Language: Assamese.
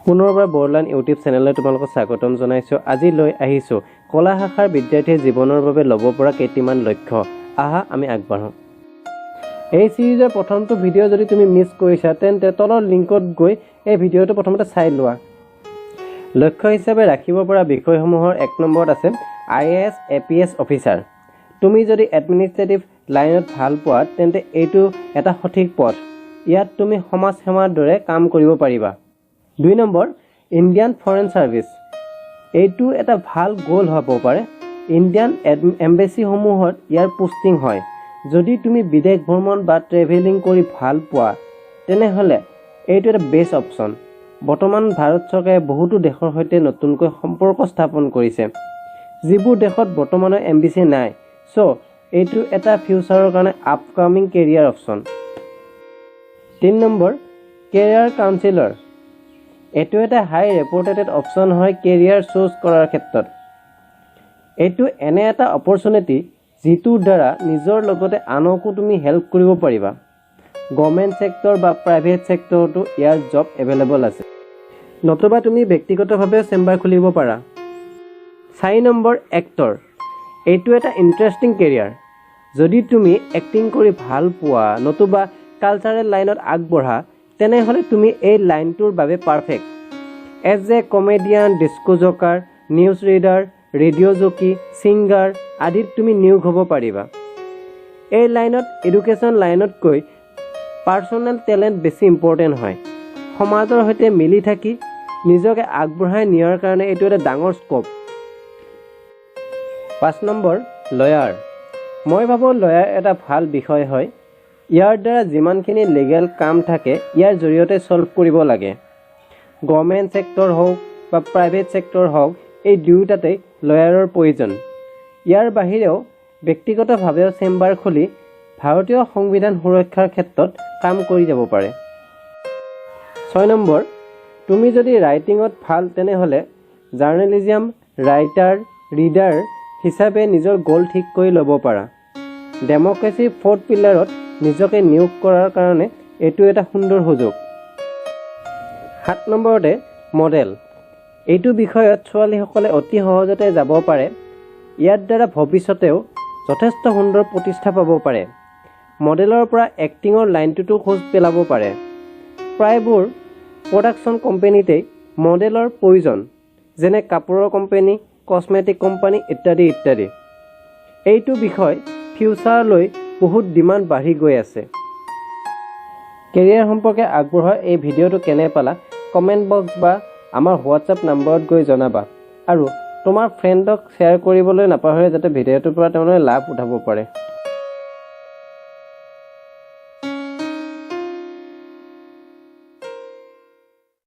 পুনৰবাৰ বৰলাইন ইউটিউব চেনেললৈ তোমালোকক স্বাগতম জনাইছোঁ। আজি লৈ আহিছোঁ কলা শাখাৰ বিদ্যাৰ্থীৰ জীৱনৰ বাবে ল'ব পৰা কেইটামান লক্ষ্য। আহা আমি আগবাঢ়ো। এই সিৰিজৰ প্ৰথমটো ভিডিঅ' যদি তুমি মিছ কৰিছা তেন্তে তলৰ লিংকত গৈ এই ভিডিঅ'টো প্ৰথমতে চাই লোৱা। লক্ষ্য হিচাপে ৰাখিব পৰা বিষয়সমূহৰ 1 নম্বৰত আছে IAS APS অফিচাৰ। তুমি যদি এডমিনিষ্ট্ৰেটিভ লাইনত ভাল পোৱা তেন্তে এইটো এটা সঠিক পথ। ইয়াত তুমি সমাজ সেৱাৰ দৰে কাম কৰিব পাৰিবা। 2 নম্বৰ ইণ্ডিয়ান ফৰেন ছাৰ্ভিচ। এইটো এটা ভাল গোল হ'ব পাৰে। ইণ্ডিয়ান এম্বেচিসমূহত ইয়াৰ পোষ্টিং হয়। যদি তুমি বিদেশ ভ্ৰমণ বা ট্ৰেভেলিং কৰি ভাল পোৱা তেনেহ'লে এইটো এটা বেষ্ট অপশ্যন। বৰ্তমান ভাৰত চৰকাৰে বহুতো দেশৰ সৈতে নতুনকৈ সম্পৰ্ক স্থাপন কৰিছে, যিবোৰ দেশত বৰ্তমানৰ এম্বেচি নাই। চ' এইটো এটা ফিউচাৰৰ কাৰণে আপকামিং কেৰিয়াৰ অপশ্যন। 3 নম্বৰ কেৰিয়াৰ কাউন্সিলৰ। এইটো এটা হাই ৰেপুটেড অপশ্যন হয় কেৰিয়াৰ চুজ কৰাৰ ক্ষেত্ৰত। এইটো এনে এটা অপৰচুনিটি যিটোৰ দ্বাৰা নিজৰ লগতে আনকো তুমি হেল্প কৰিব পাৰিবা। গভৰ্ণমেণ্ট ছেক্টৰ বা প্ৰাইভেট ছেক্টৰতো ইয়াৰ জব এভেইলেবল আছে। নতুবা তুমি ব্যক্তিগতভাৱে চেম্বাৰ খুলিব পাৰা। 4 নম্বৰ এক্টৰ। এইটো এটা ইণ্টাৰেষ্টিং কেৰিয়াৰ। যদি তুমি এক্টিং কৰি ভাল পোৱা নতুবা কালচাৰেল লাইনত আগবঢ়া তেনেহ'লে তুমি এই লাইনটোৰ বাবে perfect. As a comedian, disco jockey, news reader, radio' jockey, singer আদিত তুমি নিয়োগ হ'ব পাৰিবা। এই লাইনত এডুকেশ্যন লাইনতকৈ পাৰ্চনেল টেলেণ্ট বেছি ইম্পৰ্টেণ্ট হয়। সমাজৰ সৈতে মিলি থাকি নিজকে আগবঢ়াই নিয়াৰ কাৰণে এইটো এটা ডাঙৰ স্ক'প। 5 number lower. মই ভাবোঁ লয়াৰ এটা ভাল বিষয় হয়। ইয়াৰ দ্বাৰা যিমানখিনি লিগেল কাম থাকে ইয়াৰ জৰিয়তে ছল্ভ কৰিব লাগে। গভৰ্ণমেণ্ট ছেক্টৰ হওক বা প্ৰাইভেট ছেক্টৰ হওক এই দুয়োটাতেই লয়াৰৰ প্ৰয়োজন। ইয়াৰ বাহিৰেও ব্যক্তিগতভাৱেও চেম্বাৰ খুলি ভাৰতীয় সংবিধান সুৰক্ষাৰ ক্ষেত্ৰত কাম কৰি যাব পাৰে। 6 নম্বৰ তুমি যদি ৰাইটিঙত ভাল তেনেহ'লে জাৰ্নেলিজম ৰাইটাৰ ৰিডাৰ হিচাপে নিজৰ গ'ল ঠিক কৰি ল'ব পাৰা। ডেম'ক্ৰেচি 4th পিলাৰত নিজকে নিয়োগ কৰাৰ কাৰণে এইটো এটা সুন্দৰ সুযোগ। 7 নম্বৰতে মডেল। এইটো বিষয়ত ছোৱালীসকলে অতি সহজতে যাব পাৰে। ইয়াৰ দ্বাৰা ভৱিষ্যতেও যথেষ্ট সুন্দৰ প্ৰতিষ্ঠা পাব পাৰে। মডেলৰ পৰা এক্টিঙৰ লাইনটোতো খোজ পেলাব পাৰে। প্ৰায়বোৰ প্ৰডাকশ্যন কোম্পানীতেই মডেলৰ প্ৰয়োজন, যেনে কাপোৰৰ কোম্পানী, কছমেটিক কোম্পানী ইত্যাদি ইত্যাদি। এইটো বিষয় ফিউচাৰলৈ বহুত ডিমাণ্ড বাঢ়ি গৈ আছে। কেৰিয়াৰ সম্পৰ্কে আগবঢ়োৱা এই ভিডিঅ'টো কেনে পালা কমেণ্ট বক্স বা আমাৰ হোৱাটছআপ নম্বৰত গৈ জনাবা। আৰু তোমাৰ ফ্ৰেণ্ডক শ্বেয়াৰ কৰিবলৈ নাপাহৰে যাতে ভিডিঅ'টোৰ পৰা তেওঁলোকে লাভ উঠাব পাৰে।